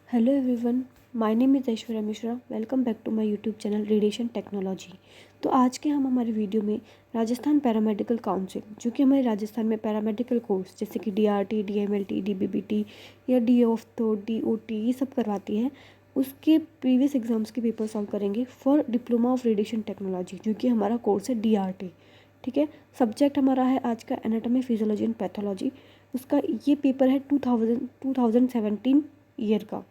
Hello everyone, my name is Aishwarya Mishra. Welcome back to my YouTube channel radiation technology. तो आज के हम हमारे वीडियो में राजस्थान पैरामेडिकल काउंसिल, जो कि हमारे राजस्थान में पैरामेडिकल कोर्स जैसे कि DRT, DMLT, DBBT या DOFTO, DOT ये सब करवाती है, उसके प्रीवियस एग्जाम्स के पेपर सॉल्व करेंगे for diploma of radiation technology, जो कि हमारा कोर्स है DRT। ठीक है, सब्जेक्ट हमारा है आज का एनाटॉमी, फिजियोलॉजी एंड पैथोलॉजी। उसका ये पेपर है 2017 ईयर का।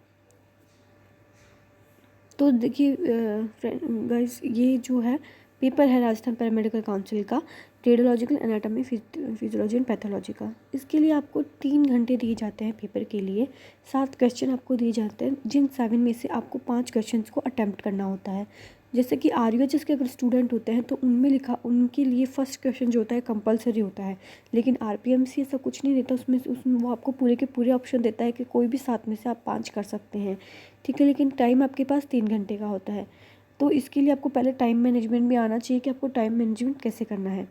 तो देखिए गाइस, ये जो है पेपर है राजस्थान पैरामेडिकल काउंसिल का, radiological anatomy, physiology and pathology का। इसके लिए आपको 3 घंटे दिए जाते हैं पेपर के लिए। 7 क्वेश्चन आपको दिए जाते हैं, जिन 7 में से आपको 5 क्वेश्चन को अटैम्प्ट करना होता है। जैसे कि RUHS के अगर स्टूडेंट होते हैं तो उनमें लिखा उनके लिए फर्स्ट क्वेश्चन जो होता है कंपलसरी होता है, लेकिन RPMC ऐसा कुछ नहीं देता। उसमें वो आपको पूरे के पूरे ऑप्शन देता है कि कोई भी 7 में से आप 5 कर सकते हैं। ठीक है, लेकिन टाइम आपके पास 3 घंटे का होता है। तो इसके लिए आपको पहले टाइम मैनेजमेंट भी आना चाहिए कि आपको टाइम मैनेजमेंट कैसे करना है।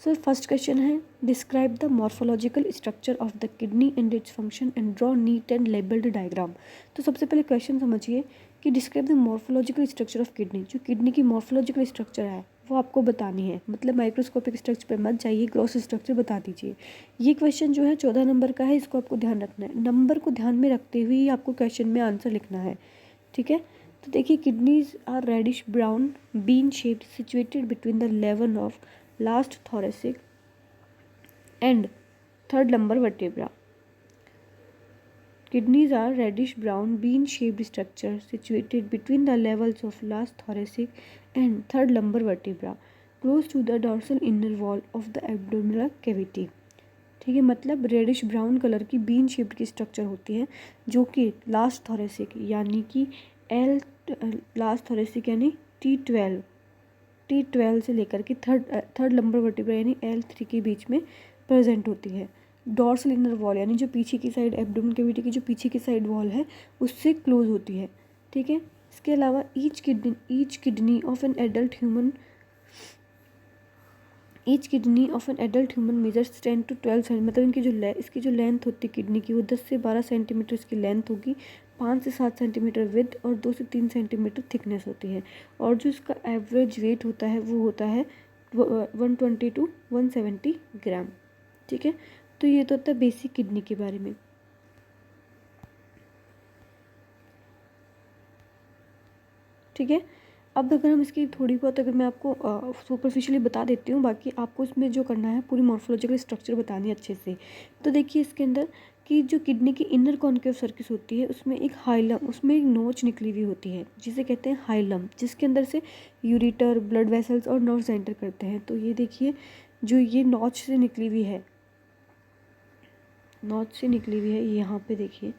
सो फर्स्ट क्वेश्चन है, describe the morphological structure of the kidney and its function and draw neat and labelled diagram. तो सबसे पहले क्वेश्चन समझिए कि describe the morphological structure of kidney. जो किडनी की मॉर्फोलॉजिकल स्ट्रक्चर है वो आपको बतानी है, मतलब माइक्रोस्कोपिक स्ट्रक्चर पे मत जाइए, ग्रॉस स्ट्रक्चर बता दीजिए। ये क्वेश्चन जो है 14 नंबर का है, इसको आपको ध्यान रखना है। नंबर को ध्यान में रखते हुए ही आपको क्वेश्चन में आंसर लिखना है। ठीक है, तो देखिए, kidneys are reddish brown bean shaped situated between the level of last thoracic and third lumbar vertebra. Kidneys are reddish brown bean shaped structure situated between the levels of last thoracic and third lumbar vertebra close to the dorsal inner wall of the abdominal cavity. ठीक है, मतलब reddish brown colour की bean shaped की structure होती है जो कि last thoracic यानी कि लास्ट थोरेसिक यानी T12 से लेकर के थर्ड लंबर वर्टिब्रा यानी L3 के बीच में प्रेजेंट होती है। डॉर्सल इनर वॉल यानी जो पीछे की साइड एब्डोमेन कैविटी की जो पीछे की साइड वॉल है उससे क्लोज होती है। ठीक है, इसके अलावा each kidney of an adult human measures 10 to 12 centimetre, मतलब इसकी जो लेंथ होती है किडनी की वो 10 से 12 सेंटीमीटर इसकी लेंथ होगी, 5 से 7 सेंटीमीटर विड्थ और 2 से 3 सेंटीमीटर थिकनेस होती है। और जो इसका एवरेज वेट होता है वो होता है 120 to 170 ग्राम। ठीक है, तो ये तो होता है बेसिक किडनी के बारे में। ठीक है, अब अगर हम इसकी थोड़ी बहुत अगर मैं आपको सुपरफिशियली बता देती हूँ, बाकी आपको इसमें जो करना है पूरी मॉर्फोलॉजिकल स्ट्रक्चर बतानी है अच्छे से। तो देखिए, इसके अंदर कि जो किडनी की इनर कॉन्केव सर्किस होती है उसमें एक हाइलम, उसमें एक नोच निकली हुई होती है जिसे कहते हैं हाइलम, जिसके अंदर से यूरिटर, ब्लड वेसल्स और नर्व्स एंटर करते हैं। तो ये देखिए, जो ये नोच से निकली हुई है, ये यहाँ पे देखिए,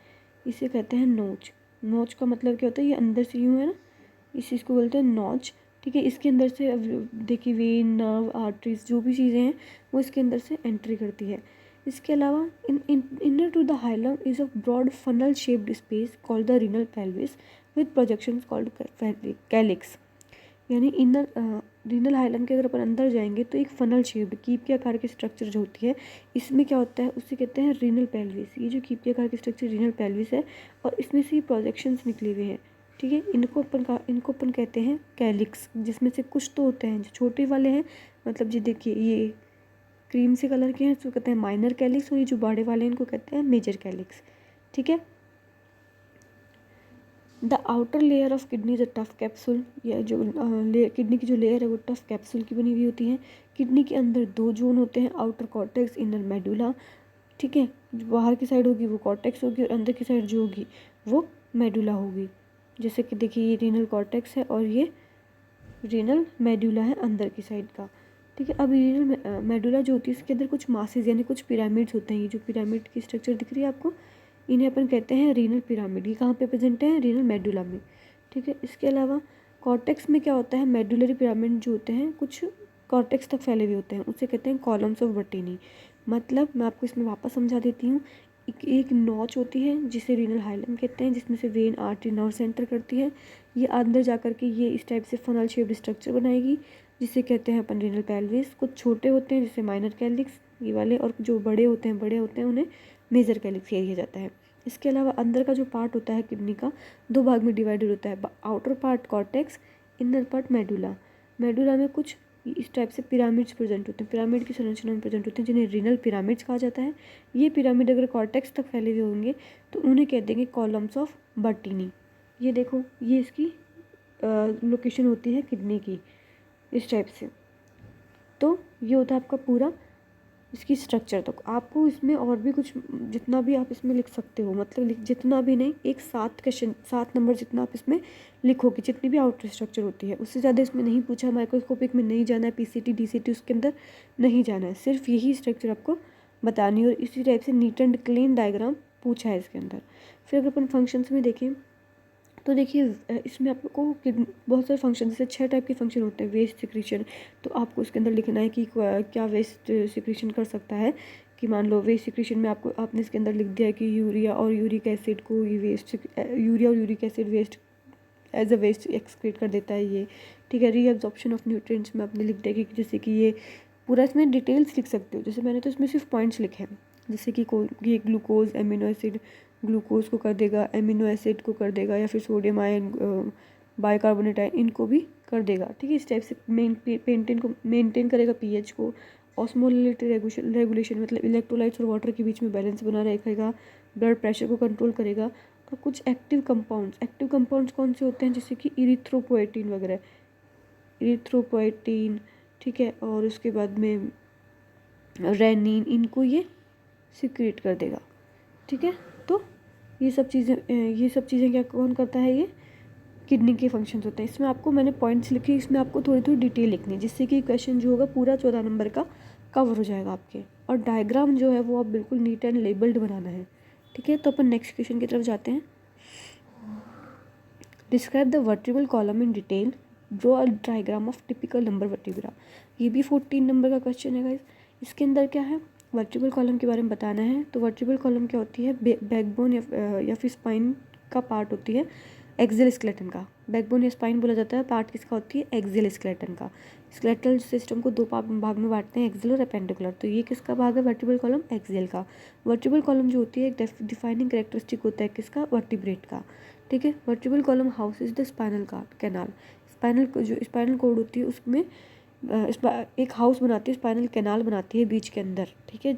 इसे कहते हैं नोच। नोच का मतलब क्या होता है, ये अंदर से यूँ है ना, इसको बोलते हैं नॉच। ठीक है, इसके अंदर से अब देखिए वेन, नर्व, आर्टरीज जो भी चीज़ें हैं वो इसके अंदर से एंट्री करती है। इसके अलावा inner to the hilum is a broad funnel shaped space called the renal pelvis with projections called calyx. यानी इनर रीनल हाइलम के अगर अपन अंदर जाएंगे तो एक फनल शेप्ड कीप के आकार की स्ट्रक्चर जो होती है, इसमें क्या होता है उसे कहते हैं रीनल पेल्विस। ये जो कीप के आकार की स्ट्रक्चर रीनल पेल्विस है और इसमें से प्रोजेक्शंस निकले हुए हैं। ठीक है, इनको अपन कहते हैं कैलिक्स, जिसमें से कुछ तो होते हैं जो छोटे वाले हैं, मतलब जी देखिए ये क्रीम से कलर के हैं तो कहते हैं माइनर कैलिक्स, और ये जो बड़े वाले हैं इनको कहते हैं मेजर कैलिक्स। ठीक है, the outer layer of kidney is a tough capsule. या जो किडनी की जो लेयर है वो टफ कैप्सूल की बनी हुई होती है। किडनी के अंदर 2 जोन होते हैं, आउटर कॉर्टेक्स, इनर मेडुला। ठीक है, जो बाहर की साइड होगी वो कॉर्टेक्स होगी और अंदर की साइड जो होगी वो मेडुला होगी। जैसे कि देखिए, ये रीनल कॉर्टेक्स है और ये रीनल मेडुला है अंदर की साइड का। ठीक है, अब रीनल मेडुला जो होती है इसके अंदर कुछ मासेस यानी कुछ पिरामिड्स होते हैं। ये जो पिरामिड की स्ट्रक्चर दिख रही है आपको, इन्हें अपन कहते हैं रीनल पिरामिड। ये कहाँ पे प्रेजेंट है, रीनल मेडुला में। ठीक है, इसके अलावा कॉर्टेक्स में क्या होता है, मेडुलरी पिरामिड जो होते हैं कुछ कॉर्टेक्स तक फैले हुए होते हैं, उसे कहते हैं कॉलम्स ऑफ बर्टीनी। मतलब मैं आपको इसमें वापस समझा देती हूँ। एक नॉच होती है जिसे रीनल हाइलम कहते हैं, जिसमें से वेन, आर्टरी, नर्व सेंटर करती है। ये अंदर जा कर के ये इस टाइप से फनल शेप्ड स्ट्रक्चर बनाएगी जिसे कहते हैं अपन रीनल पेल्विस। कुछ छोटे होते हैं जिसे माइनर कैलिक्स ये वाले, और जो बड़े होते हैं उन्हें मेजर कैलिक्स कहा जाता है। इसके अलावा अंदर का जो पार्ट होता है किडनी का, दो भाग में डिवाइडेड होता है, outer part cortex, inner part medulla. Medulla में कुछ इस टाइप से पिरामिड्स प्रेजेंट होते हैं, पिरामिड की संरचना में प्रेजेंट होते हैं, जिन्हें रीनल पिरामिड्स कहा जाता है। ये पिरामिड अगर कॉर्टेक्स तक फैले हुए होंगे तो उन्हें कह देंगे कॉलम्स ऑफ बर्टीनी। ये देखो, ये इसकी लोकेशन होती है किडनी की, इस टाइप से। तो ये होता है आपका पूरा इसकी स्ट्रक्चर। तो आपको इसमें और भी कुछ, जितना भी आप इसमें लिख सकते हो, मतलब जितना भी नहीं, एक 7 क्वेश्चन, 7 नंबर जितना आप इसमें लिखोगे, जितनी भी आउटर स्ट्रक्चर होती है, उससे ज़्यादा इसमें नहीं पूछा। माइक्रोस्कोपिक में नहीं जाना है, पीसीटी डीसीटी उसके अंदर नहीं जाना है, सिर्फ यही स्ट्रक्चर आपको बतानी है। और इसी टाइप से नीट एंड क्लीन डायग्राम पूछा है इसके अंदर। फिर अगर अपन फंक्शंस में देखें तो देखिए, इसमें आपको बहुत सारे फंक्शन, जैसे 6 टाइप के फंक्शन होते हैं। वेस्ट सिक्रीशन, तो आपको इसके अंदर लिखना है कि क्या वेस्ट सिक्रीशन कर सकता है। कि मान लो वेस्ट सिक्रीशन में आपने इसके अंदर लिख दिया है कि यूरिया और यूरिक एसिड को ये वेस्ट, यूरिया और uric acid waste as a waste excrete कर देता है ये, ठीक है। रीअब्जॉर्प्शन ऑफ न्यूट्रिएंट्स में आपने लिख दिया कि जैसे कि ये पूरा, इसमें डिटेल्स लिख सकते हो। जैसे मैंने तो इसमें सिर्फ पॉइंट्स लिखे हैं, जैसे कि ये ग्लूकोज एमिनो एसिड ग्लूकोज को कर देगा, एमिनो एसिड को कर देगा, या फिर सोडियम आयन, बाइकार्बोनेट आयन, इनको भी कर देगा, ठीक है। इस टाइप से मेंटेन करेगा पीएच को। ऑस्मोलैरिटी रेगुलेशन, मतलब इलेक्ट्रोलाइट्स और वाटर के बीच में बैलेंस बना रखेगा। ब्लड प्रेशर को कंट्रोल करेगा। और कुछ एक्टिव कंपाउंड्स कौन से होते हैं, जैसे कि इरिथ्रोपोएटिन वगैरह, इरिथ्रोपोएटिन, ठीक है। और उसके बाद में रेनिन, इनको ये सिक्रेट कर देगा, ठीक है। तो ये सब चीज़ें क्या कौन करता है, ये किडनी के फंक्शंस होते हैं। इसमें आपको मैंने पॉइंट्स लिखे, इसमें आपको थोड़ी थोड़ी डिटेल लिखनी है, जिससे कि क्वेश्चन जो होगा पूरा 14 नंबर का कवर हो जाएगा आपके। और डायग्राम जो है वो आप बिल्कुल नीट एंड लेबल्ड बनाना है, ठीक है। तो अपन नेक्स्ट क्वेश्चन की तरफ जाते हैं। Describe the vertebral column in detail, draw a diagram of typical number vertebra. ये भी 14 नंबर का क्वेश्चन है गाइस। इसके अंदर क्या है, वर्टिब्रल कॉलम के बारे में बताना है। तो वर्टिब्रल कॉलम क्या होती है, बैकबोन या फिर स्पाइन का पार्ट होती है एक्सियल स्केलेटन का। बैकबोन या स्पाइन बोला जाता है, पार्ट किसका होती है, एक्सियल स्केलेटन का। स्केलेटल सिस्टम को 2 भाग में बांटते हैं, एक्सियल और एपेंडिकुलर। तो ये किसका भाग है, वर्टिब्रल कॉलम एक्सियल का। वर्टिब्रल कॉलम जो होती है एक डिफाइनिंग कैरेक्टरिस्टिक होता है किसका, वर्टिब्रेट का, ठीक है। Vertebral column house is the spinal canal. जो स्पाइनल कोड होती है उसमें एक हाउस बनाती है, स्पाइनल कैनाल बनाती है बीच के अंदर, ठीक है,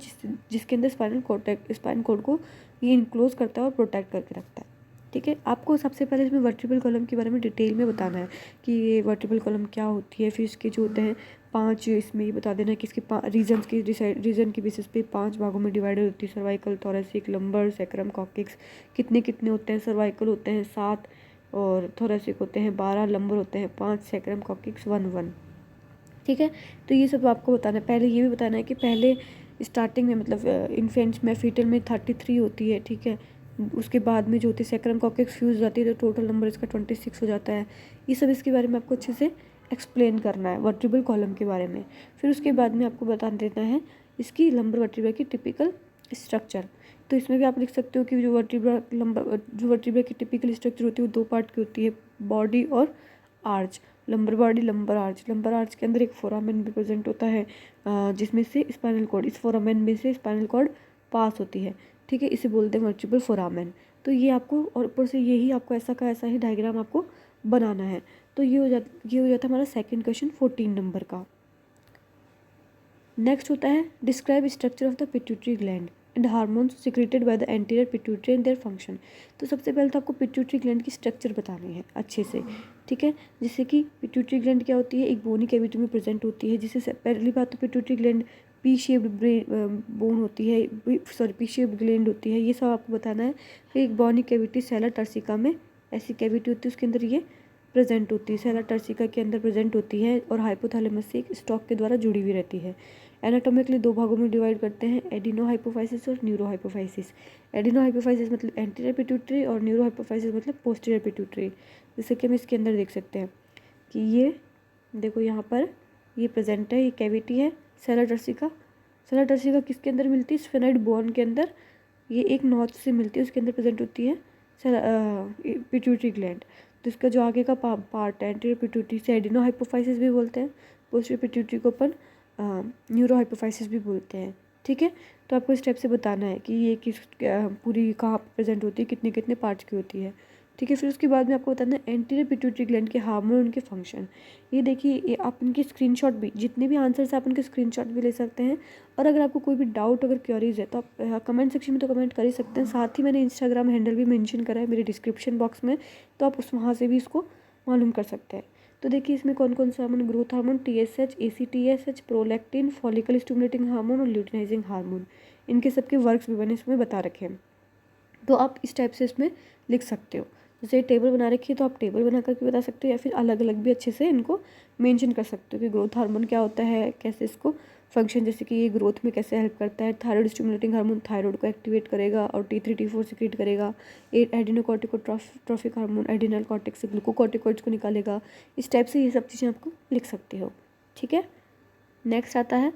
जिसके अंदर स्पाइनल कोड को ये इनक्लोज करता है और प्रोटेक्ट करके रखता है, ठीक है। आपको सबसे पहले इसमें वर्टिब्रल कॉलम के बारे में डिटेल में बताना है कि ये वर्टिब्रल कॉलम क्या होती है। फिर इसके जो होते हैं 5, इसमें ये बता देना है कि इसके रीजन की बेसिस पे 5 भागों में डिवाइडेड होती है। Cervical, thoracic, lumbar, sacrum, coccyx. कितने होते हैं, सर्वाइकल होते हैं 7, और थोरेसिक होते हैं 12, लंबर होते हैं 5, सैक्रम कॉक्सिक्स 1, ठीक है। तो ये सब आपको बताना है। पहले ये भी बताना है कि पहले स्टार्टिंग में, मतलब इन्फेंट्स में, फीटल में 33 होती है, ठीक है। उसके बाद में जो होती है सैक्रम कॉक्सिक्स फ्यूज जाती है, तो टोटल नंबर इसका 26 हो जाता है। ये सब इसके बारे में आपको अच्छे से एक्सप्लेन करना है वर्टिब्रल कॉलम के बारे में। फिर उसके बाद में आपको बता देना है इसकी लंबर वर्टिब्रा की टिपिकल स्ट्रक्चर। तो इसमें भी आप लिख सकते हो कि जो वर्टिब्रा की टिपिकल स्ट्रक्चर होती है वो 2 पार्ट की होती है, बॉडी और arch. Lumbar body, lumbar arch के अंदर एक फोरामेन भी प्रेजेंट होता है, जिसमें से स्पाइनल कॉर्ड, इस फोरामेन में से स्पाइनल कॉर्ड पास होती है, ठीक है। इसे बोलते हैं वर्टिब्रल फोरामेन। तो ये आपको, और ऊपर से यही आपको ऐसा का ऐसा ही डायग्राम आपको बनाना है। तो ये हो जाता है हमारा सेकंड क्वेश्चन 14 नंबर का। नेक्स्ट होता है describe structure of the pituitary gland and hormones secreted by the anterior pituitary and their function. तो सबसे पहले तो आपको पिट्यूटरी ग्लैंड की स्ट्रक्चर बतानी है अच्छे से, ठीक है। जैसे कि पिट्यूटरी ग्लैंड क्या होती है, एक बोनी कैविटी में प्रेजेंट होती है, जिससे पहली बात तो pituitary gland P shaped bone होती है, पी शेप्ड ग्लैंड होती है, ये सब आपको बताना है। फिर एक बोनी कैविटी सेला टर्सिका में ऐसी कैविटी होती है, उसके अंदर ये प्रेजेंट होती है, सेला टर्सिका के अंदर प्रेजेंट होती है, और हाइपोथैलेमस से एक स्टॉक के द्वारा जुड़ी हुई रहती है। एनाटॉमिकली 2 भागों में डिवाइड करते हैं, एडिनो हाइपोफाइसिस और न्यूरो हाइपोफाइसिस। एडिनो हाइपोफाइसिस मतलब एंटीरियर पिट्यूटरी, और न्यूरो हाइपोफाइसिस मतलब पोस्टीरियर पिट्यूटरी। जैसे कि हम इसके अंदर देख सकते हैं कि ये देखो यहाँ पर ये प्रेजेंट है, ये कैविटी है सेला टर्सिका किसके अंदर मिलती है, स्फेनॉइड बोन के अंदर, ये एक नॉच से मिलती है, उसके अंदर प्रेजेंट होती है पिट्यूटरी ग्लैंड। तो इसका जो आगे का पार्ट है एंटीरियर पिट्यूटरी से एडिनो हाइपोफाइसिस भी बोलते हैं, पोस्टीरियर पिट्यूटरी को अपन न्यूरो हाइपोफाइसिस भी बोलते हैं, ठीक है। तो आपको स्टेप से बताना है कि ये पूरी कहाँ प्रेजेंट होती है, कितने कितने पार्ट्स की होती है। ठीक है। फिर उसके बाद में आपको बताना है एंटीरियर पिट्यूटरी ग्लैंड के हार्मोन, उनके फंक्शन। ये देखिए, ये आप इनके स्क्रीनशॉट भी, जितने भी आंसर्स आप इनके स्क्रीनशॉट भी ले सकते हैं। और अगर आपको कोई भी डाउट, अगर क्वेरीज है, तो आप कमेंट सेक्शन में तो कमेंट कर ही सकते हैं। साथ ही मैंने इंस्टाग्राम हैंडल भी मेंशन करा है मेरे डिस्क्रिप्शन बॉक्स में, तो आप वहाँ से भी इसको मालूम कर सकते हैं। तो देखिए, इसमें कौन कौन सा hormone, growth hormone, TSH, ACTSH, prolactin, follicle stimulating hormone और ल्यूटिनाइजिंग हार्मोन, इनके सबके वर्क्स भी मैंने इसमें बता रखे हैं। तो आप इस टाइप से इसमें लिख सकते हो। जैसे टेबल बना रखी है तो आप टेबल बना करके बता सकते हो, या फिर अलग अलग भी अच्छे से इनको मेंशन कर सकते हो कि ग्रोथ हार्मोन क्या होता है, कैसे इसको फंक्शन, जैसे कि ये ग्रोथ में कैसे हेल्प करता है। थायराइड स्टिमुलेटिंग हार्मोन थायराइड को एक्टिवेट करेगा और T3 T4 सिक्रेट करेगा। एडिनोकॉर्टिकोट्रॉफिक हार्मोन एडिनल कॉर्टेक्स से ग्लूकोकॉर्टिकॉइड्स को निकालेगा। इस टाइप से ये सब चीज़ें आपको लिख सकते हो। ठीक है। नेक्स्ट आता है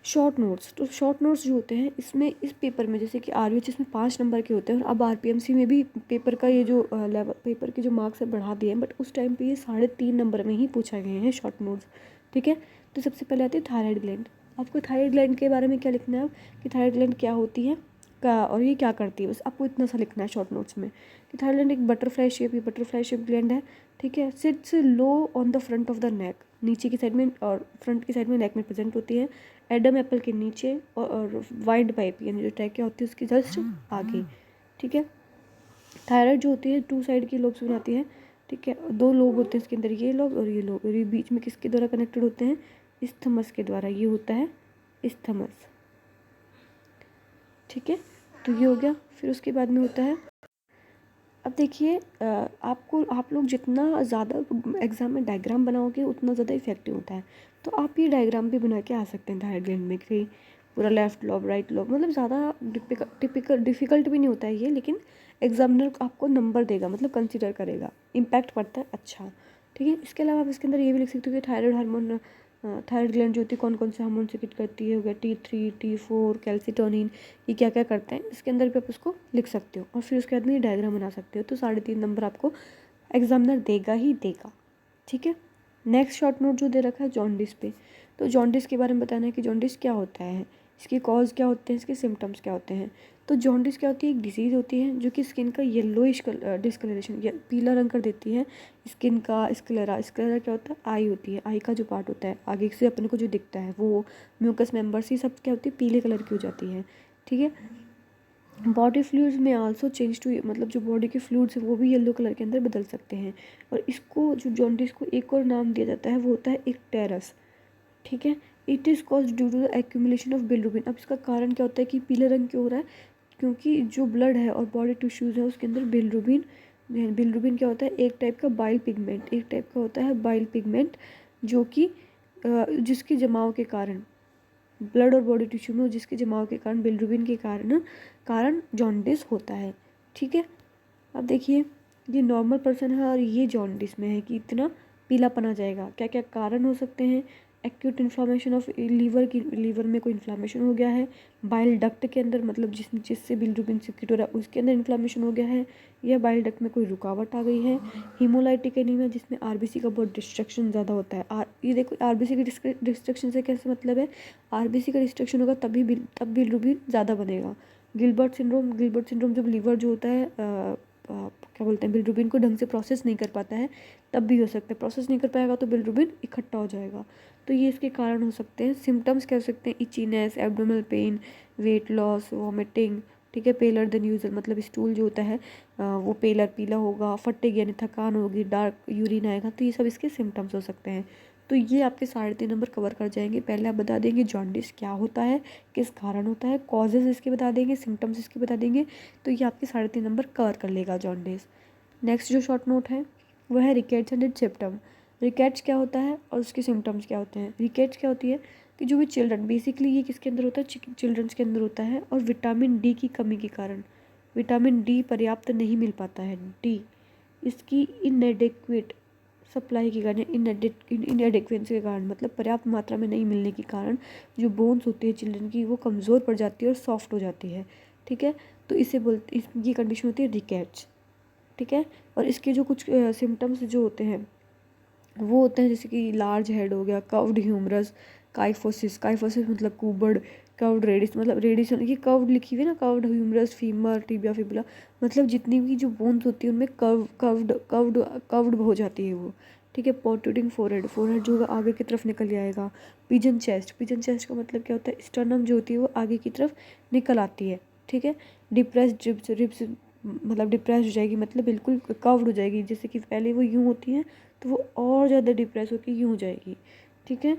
शॉर्ट नोट्स। तो शॉर्ट नोट्स जो होते हैं इसमें, इस पेपर में, जैसे कि RVH इसमें 5 नंबर के होते हैं, और अब RPMC में भी पेपर का ये जो लेवल, पेपर के जो मार्क्स है बढ़ा दिए हैं, बट उस टाइम पे ये 3.5 नंबर में ही पूछा गए हैं शॉर्ट नोट्स। ठीक है। तो सबसे पहले आती है थायराइड ग्लैंड। आपको थायराइड ग्लैंड के बारे में क्या लिखना है कि थायराइड ग्लैंड क्या होती है और ये क्या करती है, बस आपको इतना सा लिखना है शॉर्ट नोट्स में कि थायराइड ग्लैंड एक बटरफ्लाई शेप ग्लैंड है। ठीक है। Sits low on the front of the neck, नीचे की साइड में और फ्रंट की साइड में नेक में प्रेजेंट होती है। एडम एप्पल के नीचे और वाइड पाइप यानी जो ट्रैकिया होती है उसकी जस्ट आगे। ठीक है। थायराइड जो होती है 2 साइड की लोब्स बनाती है। ठीक है। 2 लोब होते हैं इसके अंदर, ये लोब और ये लोब, और ये बीच में किसके द्वारा कनेक्टेड होते हैं, इस्थमस के द्वारा। ये होता है इस्थमस। ठीक है। तो ये हो गया। फिर उसके बाद में होता है, अब देखिए, आप लोग जितना ज़्यादा एग्ज़ाम में डायग्राम बनाओगे उतना ज़्यादा इफेक्टिव होता है। तो आप ये डायग्राम भी बना के आ सकते हैं थायराइड ग्लैंड में कि पूरा लेफ्ट लोब राइट लोब, मतलब ज़्यादा डिफ़िकल्ट भी नहीं होता है ये, लेकिन एग्जामिनर आपको नंबर देगा, मतलब कंसिडर करेगा, इम्पैक्ट पड़ता है अच्छा। ठीक है। इसके अलावा आप इसके अंदर ये भी लिख सकते हो कि थायराइड हार्मोन, थायराइड ग्लैंड जो होती है कौन कौन से हार्मोन सिक्रेट करती है, हो गया T3 T4 कैल्सिटोनिन, ये क्या क्या करते हैं, इसके अंदर भी आप उसको लिख सकते हो। और फिर उसके बाद में ये डायग्राम बना सकते हो। तो 3.5 नंबर आपको एग्जामिनर देगा ही देगा। ठीक है। नेक्स्ट शॉर्ट नोट जो दे रखा है जॉन्डिस पे, तो जॉन्डिस के बारे में बताना है कि जॉन्डिस क्या होता है, इसके कॉज क्या होते हैं, इसके सिम्टम्स क्या होते हैं। तो जॉन्डिस क्या होती है, एक डिजीज़ होती है जो कि स्किन का येलोइश डिस्कलरेशन या पीला रंग कर देती है स्किन का। स्क्लेरा क्या होता है, आई होती है, आई का जो पार्ट होता है आगे से अपने को जो दिखता है, वो म्यूकस मेम्बर्स, ये सब क्या होती है, पीले कलर की हो जाती है। ठीक है। बॉडी फ्लूइड्स में आल्सो चेंज टू, मतलब जो बॉडी के फ्लूइड्स हैं वो भी येलो कलर के अंदर बदल सकते हैं। और इसको जो जॉन्डिस को एक और नाम दिया जाता है वो होता है इक्टेरस। ठीक है। It is cause due to the accumulation of bilirubin. अब इसका कारण क्या होता है कि पीले रंग क्यों हो रहा है, क्योंकि जो ब्लड है और बॉडी टिश्यूज़ है उसके अंदर बिलिरुबिन क्या होता है, एक टाइप का बाइल पिगमेंट, एक टाइप का होता है बाइल पिगमेंट, जो कि जिसके जमाव के कारण ब्लड और बॉडी टिश्यू में जिसके जमाव के कारण बिलिरुबिन के कारण जॉन्डिस होता है। ठीक है। अब देखिए, ये नॉर्मल पर्सन है और ये जॉन्डिस में है कि इतना पीलापन आ जाएगा। क्या क्या कारण हो सकते हैं, एक्यूट इन्फ्लामेशन ऑफ लीवर में कोई इन्फ्लामेशन हो गया है, बाइल डक्ट के अंदर, मतलब जिससे बिलिरुबिन सिक्रेट हो रहा है उसके अंदर इन्फ्लामेशन हो गया है, या बाइल डक्ट में कोई रुकावट आ गई है, हीमोलाइटिक एनीमिया जिसमें RBC का बहुत डिस्ट्रक्शन ज़्यादा होता है। ये देखो, RBC के डिस्ट्रक्शन से कैसे मतलब है, RBC का डिस्ट्रक्शन होगा तब बिलिरुबिन ज़्यादा बनेगा। गिलबर्ट सिंड्रोम जब लीवर जो होता है क्या बोलते हैं, बिलिरुबिन को ढंग से प्रोसेस नहीं कर पाता है, तब भी हो सकता है। प्रोसेस नहीं कर पाएगा तो बिलिरुबिन इकट्ठा हो जाएगा। तो ये इसके कारण हो सकते हैं। सिम्टम्स क्या हो सकते हैं, itchiness, abdominal pain, weight loss, vomiting. ठीक है। पेलर देन यूजुअल, मतलब स्टूल जो होता है वो पीला होगा, फटेगी यानी थकान होगी, डार्क यूरिन आएगा। तो ये सब इसके सिम्टम्स हो सकते हैं। तो ये आपके 3.5 नंबर कवर कर जाएंगे। पहले आप बता देंगे जॉन्डिस क्या होता है, किस कारण होता है, कॉजेज इसके बता देंगे, सिम्टम्स इसके बता देंगे। तो ये आपके 3.5 नंबर कवर कर लेगा जॉन्डिस। नेक्स्ट जो शॉर्ट नोट है वह है rickets and it's symptom. Rickets क्या होता है और उसके सिम्टम्स क्या होते हैं। रिकेट्स क्या होती है कि जो भी चिल्ड्रन, बेसिकली ये किसके अंदर होता है, चिल्ड्रंस के अंदर होता है, और विटामिन डी की कमी के कारण, विटामिन डी पर्याप्त नहीं मिल पाता है, डी इसकी इनएडेक्वेट सप्लाई के कारण, इनएडेक्वेंसी के कारण, मतलब पर्याप्त मात्रा में नहीं मिलने के कारण जो बोन्स होती है चिल्ड्रन की वो कमज़ोर पड़ जाती है और सॉफ्ट हो जाती है। ठीक है। तो ये कंडीशन होती है रिकेट्स। ठीक है। और इसके जो कुछ सिम्टम्स जो होते हैं वो होते हैं जैसे कि लार्ज हेड हो गया, कर्व्ड ह्यूमरस, काइफोसिस मतलब कुबड़, कर्व्ड रेडिस, मतलब रेडिस ये कर्व्ड लिखी हुई है ना, curved humerus, femur, tibia, fibula, मतलब जितनी भी जो बोन्स होती है उनमें कर्व्ड हो जाती है वो, ठीक है। प्रोट्रूडिंग फोरहेड, फोरहेड जो आगे की तरफ निकल जाएगा। पिजन चेस्ट, पिजन चेस्ट का मतलब क्या होता है, स्टर्नम जो होती है वो आगे की तरफ निकल आती है, ठीक है। डिप्रेस्ड रिब्स, रिब्स मतलब डिप्रेस हो जाएगी, मतलब बिल्कुल कर्व्ड हो जाएगी, जैसे कि पहले वो यूँ होती हैं तो वो और ज़्यादा डिप्रेस होकर यूँ हो जाएगी, ठीक है।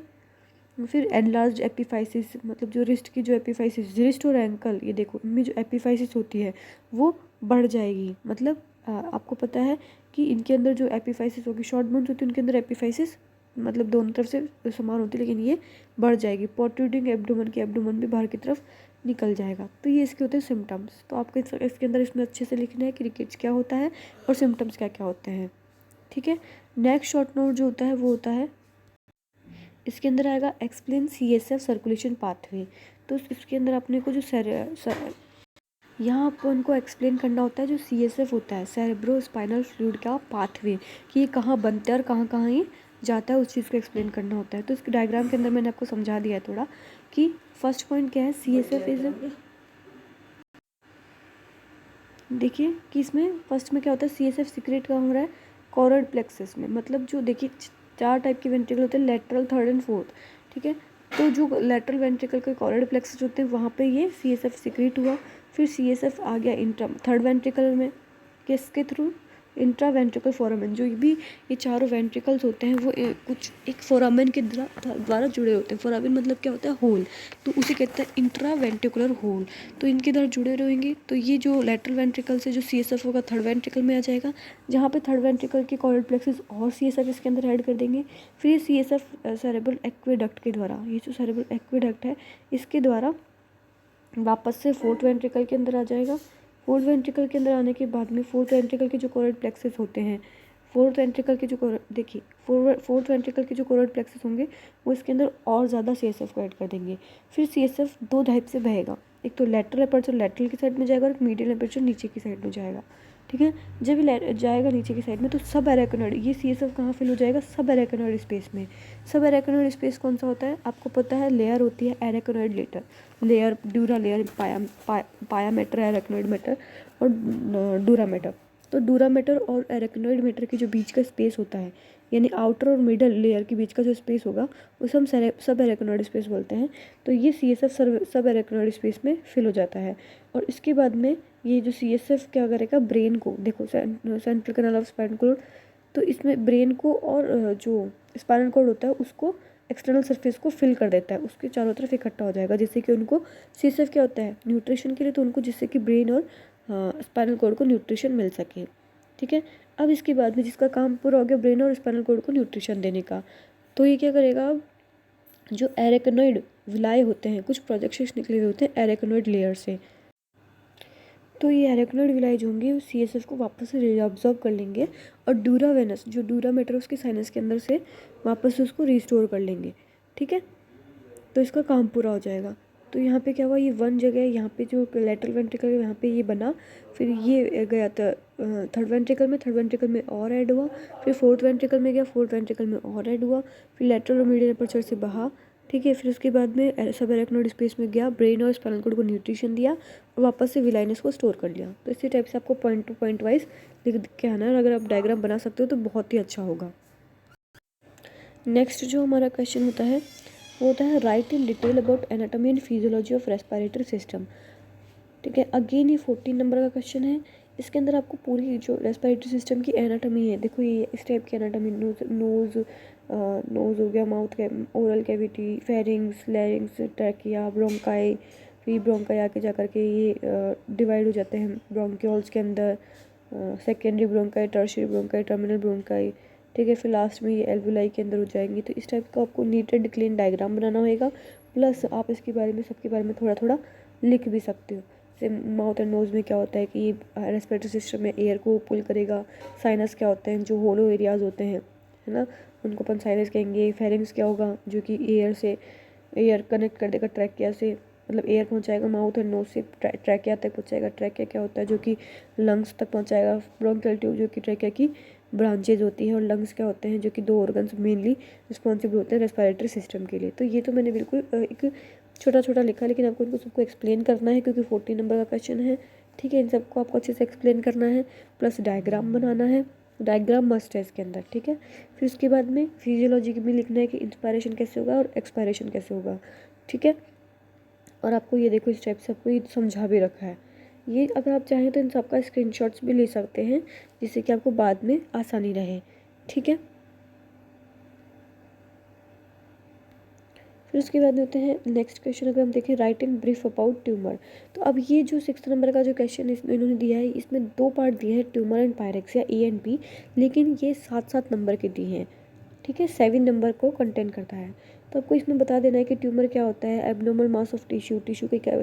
फिर एनलार्ज एपिफाइसिस, मतलब जो रिस्ट की जो एपिफाइसिस, रिस्ट और एंकल, ये देखो इनमें जो एपिफाइसिस होती है वो बढ़ जाएगी, मतलब आपको पता है कि इनके अंदर जो एपिफाइसिस होगी, शॉर्ट बोन्स होती है उनके अंदर एपिफाइसिस मतलब दोनों तरफ से समान होती है, लेकिन ये बढ़ जाएगी। प्रोट्रूडिंग एब्डोमेन की एब्डोमेन भी बाहर की तरफ निकल जाएगा। तो ये इसके होते हैं सिम्टम्स। तो आपको इसके अंदर इसमें अच्छे से लिखना है कि रिकेट्स क्या होता है और सिम्टम्स क्या क्या होते हैं, ठीक है। नेक्स्ट शॉर्ट नोट जो होता है वो होता है, इसके अंदर आएगा एक्सप्लेन CSF सर्कुलेशन पाथवे। तो इसके अंदर अपने को जो यहाँ आपको उनको एक्सप्लेन करना होता है जो CSF होता है, सेरेब्रो स्पाइनल फ्लूइड का पाथवे, कि ये कहाँ बनता है और कहाँ कहाँ ये जाता है, उस चीज़ को एक्सप्लेन करना होता है। तो इस डायग्राम के अंदर मैंने आपको समझा दिया है थोड़ा कि फर्स्ट पॉइंट क्या है, CSF इज, देखिए कि इसमें फर्स्ट में क्या होता है, CSF सीक्रेट कहाँ हो रहा है, कॉर्ड प्लेक्सस में, मतलब जो देखिए 4 टाइप के वेंट्रिकल होते हैं, लेटरल, थर्ड एंड फोर्थ, ठीक है। तो जो लेटरल वेंट्रिकल के कॉर्ड प्लेक्सस होते हैं वहाँ पे ये CSF सीक्रेट हुआ। फिर CSF आ गया थर्ड वेंट्रिकल में, किसके थ्रू, इंट्रा वेंट्रिकल फोरामेन, जो भी ये चारों वेंट्रिकल्स होते हैं वो कुछ एक फोरामेन के द्वारा जुड़े होते हैं। फोरामेन मतलब क्या होता है, होल, तो उसे कहते हैं इंट्रा वेंट्रिकुलर होल। तो इनके द्वारा जुड़े रहेंगे, तो ये जो लेटरल वेंट्रिकल से जो CSF होगा थर्ड वेंट्रिकल में आ जाएगा, जहाँ पे थर्ड वेंट्रिकल के कॉर्ड प्लेक्सस और CSF इसके अंदर ऐड कर देंगे। फिर CSF सेरेब्रल एक्वेडक्ट के द्वारा, ये जो सेरेब्रल एक्वेडक्ट है इसके द्वारा वापस से फोर्थ वेंट्रिकल के अंदर आ जाएगा। फोर्थ वेंट्रिकल के अंदर आने के बाद में फोर्थ वेंट्रिकल के जो कॉर्ड प्लेक्सस होते हैं, फोर्थ वेंट्रिकल के जो देखिए फोर्थ वेंट्रिकल के जो कॉर्ड प्लेक्सस होंगे वो इसके अंदर और ज़्यादा CSF को ऐड कर देंगे। फिर CSF 2 टाइप से बहेगा, एक तो लेटरल अपर्चर लेटरल की साइड में जाएगा और मीडियल अपर्चर नीचे की साइड में जाएगा, ठीक है। जब ये जाएगा नीचे की साइड में तो सब एरेक्नोइड, ये CSF कहाँ फिल हो जाएगा, सब एरेक्नोइड स्पेस में। सब एरेक्नोइड स्पेस कौन सा होता है, आपको पता है, लेयर होती है एरेक्नोइड लेयर, ड्यूरा लेयर, पाया मैटर, एरेक्नोइड मैटर और डूरा मैटर। तो डूरा मैटर और एरेक्नोइड मैटर के जो बीच का स्पेस होता है, यानी आउटर और मिडल लेयर के बीच का जो स्पेस होगा उसे हम सब एरेक्नोइड स्पेस बोलते हैं। तो ये CSF सब एरेक्नोइड स्पेस में फिल हो जाता है। और इसके बाद में ये जो CSF क्या करेगा, ब्रेन को, देखो central canal of spinal cord, तो इसमें ब्रेन को और जो स्पाइनल कॉर्ड होता है उसको एक्सटर्नल सरफेस को फिल कर देता है, उसके चारों तरफ इकट्ठा हो जाएगा, जिससे कि उनको CSF क्या होता है, न्यूट्रिशन के लिए, तो उनको जिससे कि ब्रेन और स्पाइनल कॉर्ड को न्यूट्रिशन मिल सके, ठीक है। अब इसके बाद में जिसका काम पूरा हो गया ब्रेन और स्पाइनल कॉर्ड को न्यूट्रिशन देने का, तो ये क्या करेगा, अब जो एरेक्नोइड विलाय होते हैं, कुछ प्रोजेक्शंस निकले हुए होते हैं एरेक्नोइड लेयर से, तो ये एरेक्नोइड विलाय जो होंगे वो CSF को वापस से रिअब्जॉर्ब कर लेंगे और डूरा वेनस, जो डूरा मैटर उसके साइनस के अंदर से वापस से उसको रिस्टोर कर लेंगे, ठीक है। तो इसका काम पूरा हो जाएगा। तो यहाँ पे क्या हुआ, ये वन जगह, यहाँ पे जो लेटरल वेंट्रिकल है यहाँ पे ये बना, फिर ये गया था थर्ड वेंट्रिकल में और ऐड हुआ, फिर फोर्थ वेंट्रिकल में गया, फोर्थ वेंट्रिकल में और ऐड हुआ, फिर लेटरल और मीडियल अपर्चर से बहा, ठीक है। फिर उसके बाद में सब एरेक्नोइड स्पेस में गया, ब्रेन और स्पाइनल कॉर्ड को न्यूट्रिशन दिया और वापस से विलाइनस को स्टोर कर लिया। तो इसी टाइप से आपको पॉइंट टू पॉइंट वाइज लिख के आना है, और अगर आप डायग्राम बना सकते हो तो बहुत ही अच्छा होगा। नेक्स्ट जो हमारा क्वेश्चन होता है वो होता है right in detail about anatomy and physiology of respiratory system, ठीक है। अगेन ये 14 नंबर का क्वेश्चन है। इसके अंदर आपको पूरी जो रेस्पिरेटरी सिस्टम की एनाटॉमी है, देखो ये इस टाइप की एनाटॉमी, नोज हो गया, mouth, oral cavity, pharynx, लैरिंग्स, trachea, bronchi, फिर ब्रोंकाई आके जा करके ये डिवाइड हो जाते हैं ब्रोंक्यूल्स के अंदर, secondary bronchi, tertiary bronchi, terminal bronchi, ठीक है। फिर लास्ट में ये एल्वुलाई के अंदर हो जाएंगी। तो इस टाइप का आपको नीटेड क्लीन डायग्राम बनाना होगा, प्लस आप इसके बारे में, सबके बारे में थोड़ा थोड़ा लिख भी सकते हो। जैसे माउथ एंड नोज़ में क्या होता है कि ये रेस्पिरेटरी सिस्टम में एयर को पुल करेगा, साइनस क्या होते हैं, जो होलो एरियाज होते हैं, है ना, उनको अपन साइनस कहेंगे। फेरिंग्स क्या होगा, जो कि एयर से एयर कनेक्ट कर देगा ट्रैकिया से, मतलब एयर पहुंचाएगा माउथ एंड नोज से ट्रैकिया तक पहुंचाएगा। ट्रैकिया क्या होता है, जो कि लंग्स तक पहुंचाएगा। ब्रोंकियल ट्यूब जो कि ट्रैकिया की ब्रांचेज होती हैं, और लंग्स क्या होते हैं, जो कि 2 ऑर्गन्स मेनली रिस्पॉन्सिबल होते हैं रेस्पिरेटरी सिस्टम के लिए। तो ये तो मैंने बिल्कुल एक छोटा छोटा लिखा है, लेकिन आपको इनको सबको एक्सप्लेन करना है क्योंकि 14 नंबर का क्वेश्चन है, ठीक है। इन सबको आपको अच्छे से एक्सप्लेन करना है, प्लस डायग्राम बनाना है, डायग्राम मस्ट है इसके अंदर, ठीक है। फिर उसके बाद में फिजियोलॉजी में लिखना है कि इंस्पायरेशन कैसे होगा और एक्सपायरेशन कैसे होगा, ठीक है। और आपको ये देखो इस टाइप से आपको ये समझा भी रखा है। ये अगर आप चाहें तो इन सबका स्क्रीनशॉट्स भी ले सकते हैं जिससे कि आपको बाद में आसानी रहे, ठीक है। फिर उसके बाद होते हैं नेक्स्ट क्वेश्चन, अगर हम देखें right in brief about tumour. तो अब ये जो 6 नंबर का जो क्वेश्चन इसमें इन्होंने दिया है, इसमें 2 पार्ट दिए हैं, tumour and pyrexia A and B, लेकिन ये 7-7 नंबर के दिए हैं, ठीक है। 7 नंबर को कंटेंट करता है। तो आपको इसमें बता देना है कि ट्यूमर क्या होता है, abnormal mass of tissue, tissue का क्या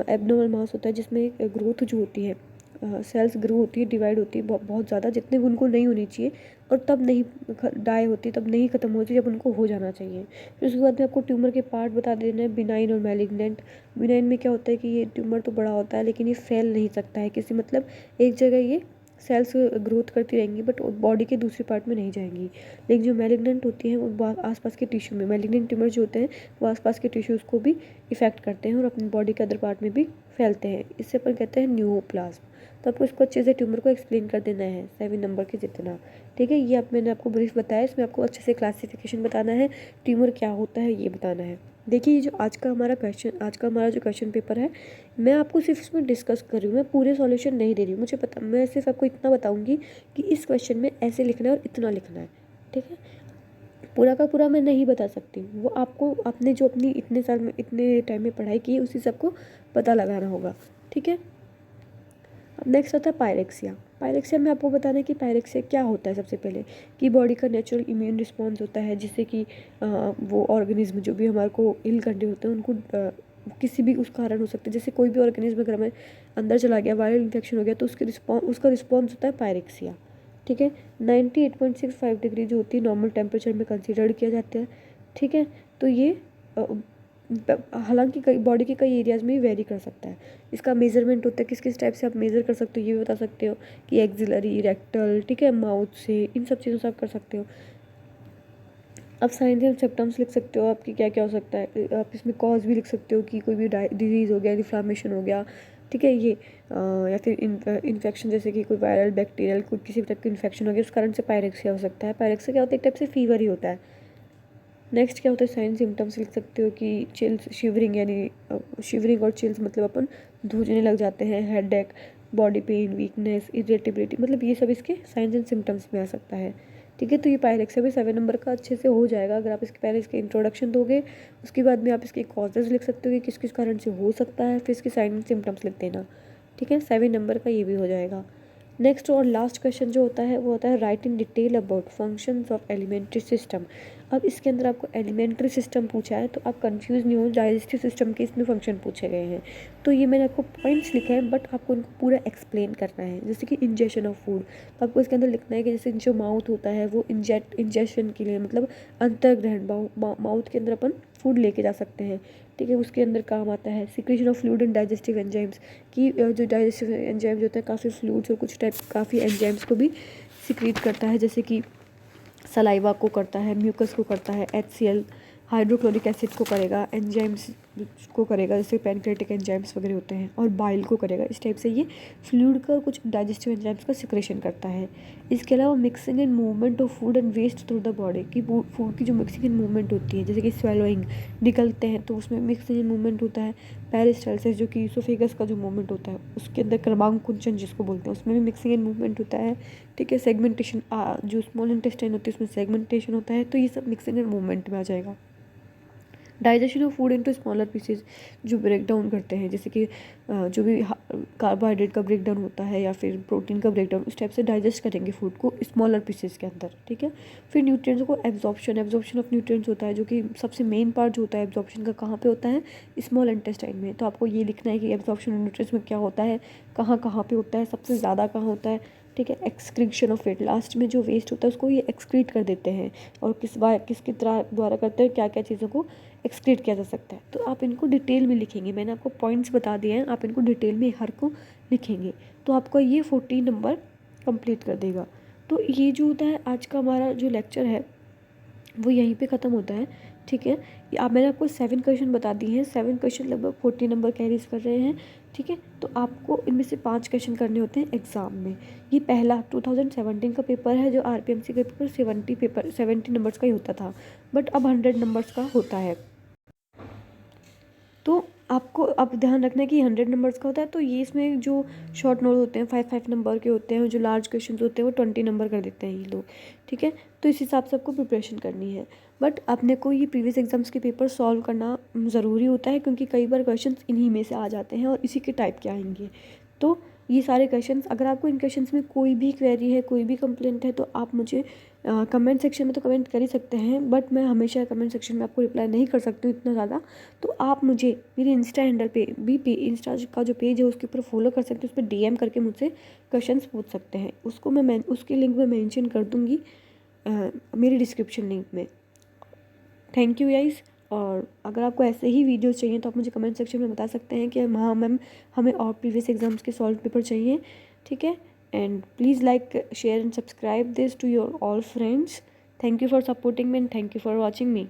एबनॉर्मल मास होता है जिसमें ग्रोथ जो होती है, सेल्स ग्रो होती है, डिवाइड होती है बहुत ज़्यादा, जितने उनको नहीं होनी चाहिए, और तब नहीं डाई होती, तब नहीं खत्म होती जब उनको हो जाना चाहिए। फिर उसके बाद में आपको ट्यूमर के पार्ट बता देना है, बिनाइन और मैलिग्नेंट। बिनाइन में क्या होता है कि ये ट्यूमर तो बड़ा होता है लेकिन ये फैल नहीं सकता है किसी, मतलब एक जगह ये सेल्स ग्रोथ करती रहेंगी बट बॉडी के दूसरे पार्ट में नहीं जाएंगी। लेकिन जो मैलिग्नेंट होती हैं वो आसपास के टिश्यू में, मैलिग्नेंट ट्यूमर जो होते हैं वो आसपास के टिश्यूज़ को भी इफेक्ट करते हैं और अपनी बॉडी के अदर पार्ट में भी फैलते हैं। इससे अपन कहते हैं न्यूप्लाज्म। तो आपको इसको अच्छे से ट्यूमर को एक्सप्लेन कर देना है 7 नंबर के जितना, ठीक है। ये मैंने आपको ब्रीफ बताया, इसमें आपको अच्छे से क्लासिफिकेशन बताना है, ट्यूमर क्या होता है ये बताना है। देखिए ये जो आज का हमारा जो क्वेश्चन पेपर है, मैं आपको सिर्फ इसमें डिस्कस कर रही हूँ, मैं पूरे सॉल्यूशन नहीं दे रही हूँ, मुझे पता, मैं सिर्फ आपको इतना बताऊँगी कि इस क्वेश्चन में ऐसे लिखना है और इतना लिखना है, ठीक है। पूरा का पूरा मैं नहीं बता सकती, वो आपको आपने जो अपनी इतने साल में इतने टाइम में पढ़ाई की उसी सबको पता लगाना होगा, ठीक है। अब नेक्स्ट आता है पायरेक्सिया। पायरेक्सिया में आपको बताना है कि पायरेक्सिया क्या होता है। सबसे पहले कि बॉडी का नेचुरल इम्यून रिस्पॉन्स होता है, जिससे कि वो ऑर्गेनिज्म जो भी हमारे को इल करने होते हैं उनको किसी भी उस कारण हो सकते हैं, जैसे कोई भी ऑर्गेनिज्म अगर हमें अंदर चला गया, वायरल इन्फेक्शन हो गया, तो उसका रिस्पॉन्स होता है पायरेक्सिया, ठीक है। 98.65 डिग्री जो होती है नॉर्मल टेम्परेचर में कंसिडर किया जाता है, ठीक है। तो ये हालांकि कई बॉडी के कई एरियाज़ में वेरी कर सकता है। इसका मेजरमेंट होता है, किस किस टाइप से आप मेज़र कर सकते हो ये भी बता सकते हो कि एक्सिलरी, रेक्टल, ठीक है, माउथ से, इन सब चीज़ों से आप कर सकते हो। आप साइंस एंड सिम्टम्स लिख सकते हो आपकी क्या क्या हो सकता है। आप इसमें कॉज भी लिख सकते हो कि कोई भी डिजीज़ हो गया, इन्फ्लामेशन हो गया, ठीक है, ये या फिर इन्फेक्शन, जैसे कि कोई वायरल, बैक्टीरियल, कोई किसी भी टाइप की इन्फेक्शन हो गया, उस कारण से पायरेक्सिया हो सकता है। पायरेक्सिया क्या होता है, एक टाइप से फीवर ही होता है। नेक्स्ट क्या होता है, साइन सिम्टम्स लिख सकते हो कि चिल्स, शिवरिंग, यानी शिवरिंग और चिल्स मतलब अपन धुजने लग जाते हैं, headache, body pain, weakness, irritability, मतलब ये सब इसके साइंस एंड सिम्टम्स में आ सकता है, ठीक है। तो ये पायरेक्सिया भी 7 नंबर का अच्छे से हो जाएगा अगर आप इसके पहले इसके इंट्रोडक्शन दोगे। उसके बाद में आप इसके कॉजेज लिख सकते हो कि किस किस कारण से हो सकता है, फिर इसके साइन एंड सिम्टम्स लिख देना, ठीक है। 7 नंबर का ये भी हो जाएगा। नेक्स्ट और लास्ट क्वेश्चन जो होता है वो होता है right in detail about functions of alimentary system. अब इसके अंदर आपको एलिमेंट्री सिस्टम पूछा है तो आप कंफ्यूज नहीं हो, डाइजेस्टिव सिस्टम के इसमें फंक्शन पूछे गए हैं। तो ये मैंने आपको पॉइंट्स लिखे हैं बट आपको उनको पूरा एक्सप्लेन करना है। जैसे कि इंजेशन ऑफ फूड, तो आपको इसके अंदर लिखना है कि जैसे जो माउथ होता है वो इंजेशन के लिए, मतलब अंतर्ग्रहण, माउथ के अंदर अपन फूड लेके जा सकते हैं, ठीक है, उसके अंदर काम आता है। Secretion of fluid and digestive enzymes, कि जो डाइजेस्टिव एंजाइम जो होता है काफ़ी फ्लूइड्स और कुछ टाइप काफ़ी एंजाइम्स को भी सिक्रीट करता है, जैसे कि सलाइवा को करता है, म्यूकस को करता है, HCl हाइड्रोक्लोरिक एसिड को करेगा, एंजाइम्स को करेगा जैसे पैनक्रेटिक एंजाइम्स वगैरह होते हैं, और बाइल को करेगा। इस टाइप से ये फ्लूइड का कुछ डाइजेस्टिव एंजाइम्स का सिक्रेशन करता है। इसके अलावा mixing and movement of food and waste through the body, की फूड की जो मिक्सिंग एंड मूवमेंट होती है, जैसे कि स्वेलोइंग, निकलते हैं तो उसमें मिक्सिंग एंड मूवमेंट होता है। पेरिस्टालसिस जो कि ईसोफेगस का जो मूवमेंट होता है उसके अंदर क्रमांकुंचन जिसको बोलते हैं उसमें भी मिक्सिंग एंड मूवमेंट होता है, ठीक है। सेगमेंटेशन, जो स्मॉल इंटेस्टाइन होती है उसमें सेगमेंटेशन होता है, तो ये सब मिक्सिंग एंड मूवमेंट में आ जाएगा। Digestion of food into smaller pieces, जो ब्रेक डाउन करते हैं, जैसे कि जो भी कार्बोहाइड्रेट का ब्रेक डाउन होता है या फिर प्रोटीन का ब्रेक डाउन, उस टाइप से डाइजेस्ट करेंगे फूड को स्मॉलर पीसेज के अंदर, ठीक है। फिर न्यूट्रिएंट्स को एब्जॉर्प्शन ऑफ न्यूट्रिएंट्स होता है, जो कि सबसे मेन पार्ट जो होता है एब्जॉर्प्शन का कहाँ पे होता है, स्मॉल इंटेस्टाइन में। तो आपको ये लिखना है कि एब्जॉर्प्शन ऑफ न्यूट्रिएंट्स में क्या होता है, कहाँ कहाँ पे होता है, सबसे ज़्यादा कहाँ होता है, ठीक है। एक्सक्रीशन ऑफ वेट, लास्ट में जो वेस्ट होता है उसको ये एक्सक्रीट कर देते हैं, और किसके द्वारा करते हैं, क्या क्या चीज़ों को एक्सक्रीट किया जा सकता है। तो आप इनको डिटेल में लिखेंगे, मैंने आपको पॉइंट्स बता दिए हैं, आप इनको डिटेल में हर को लिखेंगे तो आपका ये 14 नंबर कंप्लीट कर देगा। तो ये जो होता है आज का हमारा जो लेक्चर है वो यहीं पे ख़त्म होता है। ठीक है। ये अब मैंने आपको 7 क्वेश्चन बता दिए हैं। 7 क्वेश्चन लगभग 40 नंबर कैरीज कर रहे हैं, ठीक है। तो आपको इनमें से 5 क्वेश्चन करने होते हैं एग्ज़ाम में। ये पहला 2017 का पेपर है, जो आरपीएमसी का पेपर 70 नंबर्स का ही होता था, बट अब 100 नंबर्स का होता है। तो आपको अब ध्यान रखना है कि 100 नंबर्स का होता है, तो ये इसमें जो शॉर्ट नोट होते हैं 5 नंबर के होते हैं, जो लार्ज क्वेश्चन होते हैं वो 20 नंबर कर देते हैं ये लोग, ठीक है। तो इस हिसाब से आपको प्रिपरेशन करनी है। बट अपने को ये प्रीवियस एग्जाम्स के पेपर सॉल्व करना ज़रूरी होता है, क्योंकि कई बार क्वेश्चन इन्हीं में से आ जाते हैं और इसी के टाइप के आएंगे। तो ये सारे क्वेश्चंस, अगर आपको इन क्वेश्चंस में कोई भी क्वेरी है, कोई भी कंप्लेंट है, तो आप मुझे कमेंट सेक्शन में तो कमेंट कर ही सकते हैं, बट मैं हमेशा कमेंट सेक्शन में आपको रिप्लाई नहीं कर सकती हूँ इतना ज़्यादा। तो आप मुझे मेरे इंस्टा हैंडल पे भी इंस्टा का जो पेज है उसके ऊपर फॉलो कर सकते हैं, उस पर डीएम करके मुझसे क्वेश्चंस पूछ सकते हैं। उसको मैं उसकी लिंक में मेंशन कर दूँगी मेरी डिस्क्रिप्शन लिंक में। Thank you guys. और अगर आपको ऐसे ही वीडियोस चाहिए तो आप मुझे कमेंट सेक्शन में बता सकते हैं कि हाँ मैम, हमें और प्रीवियस एग्जाम्स के सॉल्व पेपर चाहिए, ठीक है। And please like, share and subscribe this to your all friends. Thank you for supporting me and thank you for watching me.